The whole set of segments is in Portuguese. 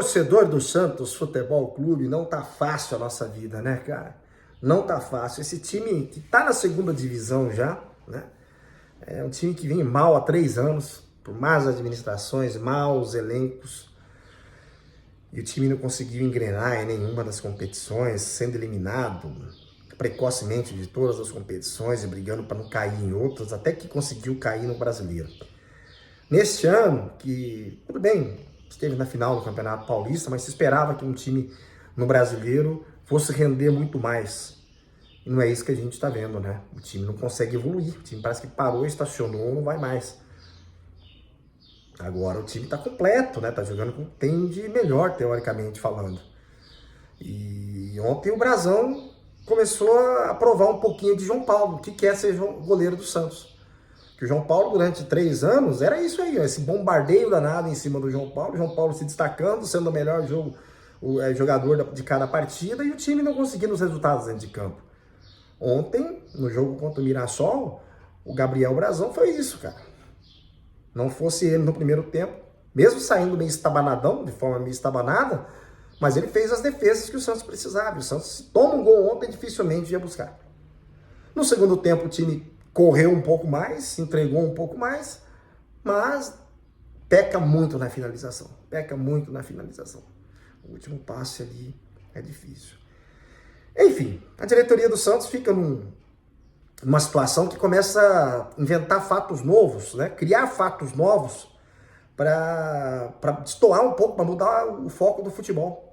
Torcedor do Santos Futebol Clube, não tá fácil a nossa vida, né, cara? Não tá fácil. Esse time que tá na segunda divisão já, né? É um time que vem mal há 3 anos, por más administrações, maus elencos. E o time não conseguiu engrenar em nenhuma das competições, sendo eliminado precocemente de todas as competições e brigando para não cair em outras, até que conseguiu cair no Brasileiro. Neste ano, que tudo bem, esteve na final do Campeonato Paulista, mas se esperava que um time no Brasileiro fosse render muito mais. E não é isso que a gente está vendo, né? O time não consegue evoluir, o time parece que parou, estacionou, não vai mais. Agora o time está completo, né? Tá jogando com o que tem de melhor, teoricamente falando. E ontem o Brasão começou a provar um pouquinho de João Paulo, o que é ser goleiro do Santos. Que o João Paulo, durante 3 anos, era isso aí, ó, esse bombardeio danado em cima do João Paulo se destacando, sendo o melhor jogador de cada partida, e o time não conseguindo os resultados dentro de campo. Ontem, no jogo contra o Mirassol, o Gabriel Brasão foi isso, cara. Não fosse ele no primeiro tempo, mesmo saindo meio estabanadão, de forma meio estabanada, mas ele fez as defesas que o Santos precisava. O Santos, se toma um gol ontem, dificilmente ia buscar. No segundo tempo, o time correu um pouco mais, se entregou um pouco mais, mas peca muito na finalização. Peca muito na finalização. O último passe ali é difícil. Enfim, a diretoria do Santos fica numa situação que começa a inventar fatos novos, né? Criar fatos novos para destoar um pouco, para mudar o foco do futebol.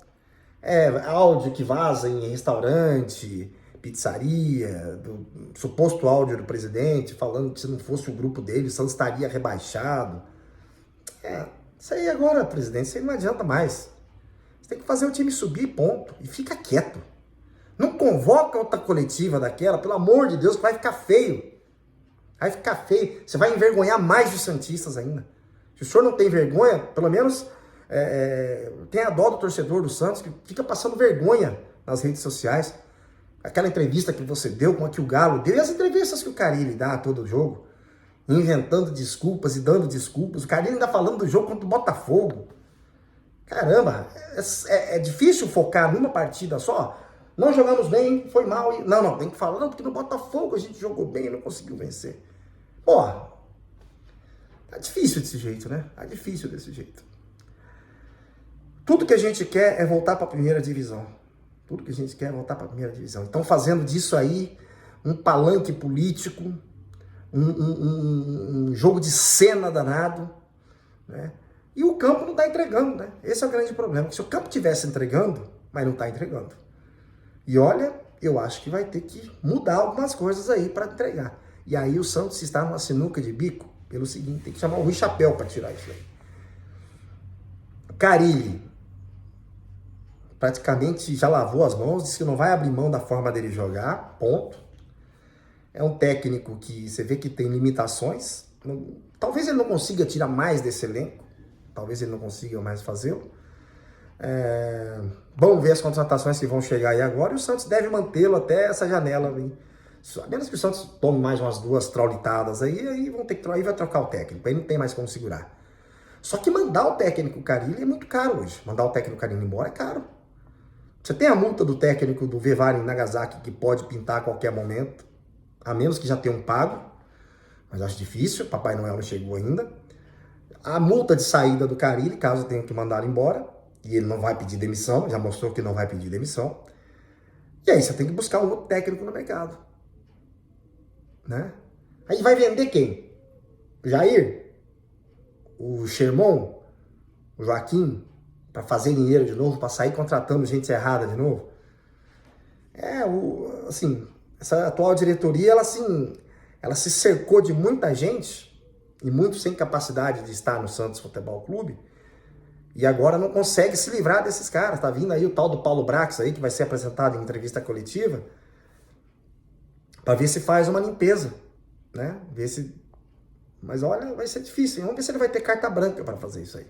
Áudio que vaza em restaurante, pizzaria, do suposto áudio do presidente falando que se não fosse o grupo dele, o Santos estaria rebaixado. Isso aí agora, presidente, isso aí não adianta mais. Você tem que fazer o time subir, ponto. E fica quieto. Não convoca outra coletiva daquela, pelo amor de Deus, que vai ficar feio. Vai ficar feio. Você vai envergonhar mais os santistas ainda. Se o senhor não tem vergonha, pelo menos tenha dó do torcedor do Santos, que fica passando vergonha nas redes sociais. Aquela entrevista que você deu com a que o Galo deu, e as entrevistas que o Carille dá a todo jogo, inventando desculpas e dando desculpas. O Carille ainda falando do jogo contra o Botafogo. Caramba, é difícil focar numa partida só. Não jogamos bem, foi mal. Não, tem que falar, não, porque no Botafogo a gente jogou bem e não conseguiu vencer. Porra, tá difícil desse jeito, né? Tá difícil desse jeito. Tudo que a gente quer é voltar para a primeira divisão. Tudo que a gente quer é voltar para a primeira divisão. Então, fazendo disso aí um palanque político, um jogo de cena danado, né? E o campo não está entregando, né? Esse é o grande problema. Porque se o campo estivesse entregando, mas não está entregando. E olha, eu acho que vai ter que mudar algumas coisas aí para entregar. E aí o Santos está numa sinuca de bico pelo seguinte, tem que chamar o Rui Chapéu para tirar isso aí. Carille praticamente já lavou as mãos, disse que não vai abrir mão da forma dele jogar, ponto. É um técnico que você vê que tem limitações. Talvez ele não consiga tirar mais desse elenco, talvez ele não consiga mais fazê-lo. Vamos ver as contratações que vão chegar aí agora, e o Santos deve mantê-lo até essa janela. A menos que o Santos tome mais umas 2 traulitadas aí vão ter que vai trocar o técnico, aí não tem mais como segurar. Só que mandar o técnico Carille é muito caro hoje. Mandar o técnico Carille embora é caro. Você tem a multa do técnico do Vivara em Nagasaki, que pode pintar a qualquer momento, a menos que já tenha um pago, mas acho difícil, Papai Noel não chegou ainda. A multa de saída do Carille, caso tenha que mandar embora, e ele não vai pedir demissão, já mostrou que não vai pedir demissão. E aí você tem que buscar um outro técnico no mercado, né? Aí vai vender quem? O Jair? O Sherman? O Joaquim? Para fazer dinheiro de novo, para sair contratando gente errada de novo? Essa atual diretoria, ela se cercou de muita gente, e muito sem capacidade de estar no Santos Futebol Clube, e agora não consegue se livrar desses caras. Tá vindo aí o tal do Paulo Brax aí, que vai ser apresentado em entrevista coletiva, para ver se faz uma limpeza, né? Mas olha, vai ser difícil. Vamos ver se ele vai ter carta branca para fazer isso aí.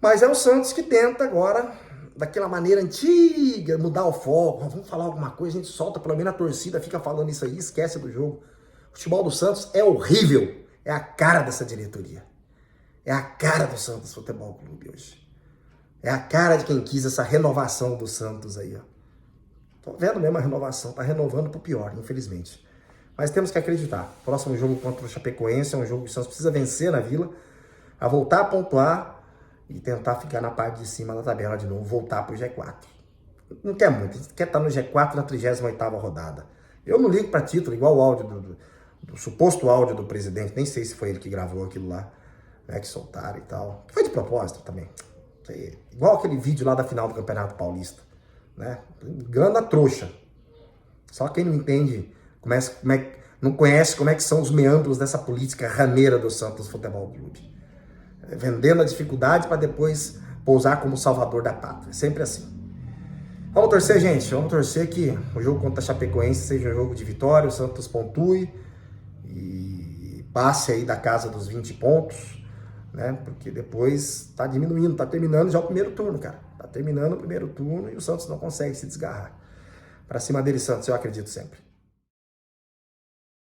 Mas é o Santos que tenta agora, daquela maneira antiga, mudar o foco. Vamos falar alguma coisa, a gente solta, pelo menos a torcida fica falando isso aí, esquece do jogo. O futebol do Santos é horrível. É a cara dessa diretoria. É a cara do Santos Futebol Clube hoje. É a cara de quem quis essa renovação do Santos aí, ó. Tô vendo mesmo a renovação, tá renovando pro pior, infelizmente. Mas temos que acreditar. Próximo jogo contra o Chapecoense é um jogo que o Santos precisa vencer na Vila, a voltar a pontuar e tentar ficar na parte de cima da tabela de novo, voltar pro G4. Não quer muito, a gente quer estar no G4 na 38ª rodada. Eu não ligo para título, igual o áudio do suposto áudio do presidente, nem sei se foi ele que gravou aquilo lá, né, que soltaram e tal. Foi de propósito também. Igual aquele vídeo lá da final do Campeonato Paulista, né? Engana a trouxa. Só quem não entende, não conhece como é que são os meandros dessa política raneira do Santos Futebol Clube. Vendendo a dificuldade para depois pousar como salvador da pátria. Sempre assim. Vamos torcer, gente. Vamos torcer que o jogo contra a Chapecoense seja um jogo de vitória, o Santos pontue e passe aí da casa dos 20 pontos, né? Porque depois tá diminuindo, tá terminando já o primeiro turno, cara. Tá terminando o primeiro turno e o Santos não consegue se desgarrar. Pra cima dele, Santos, eu acredito sempre.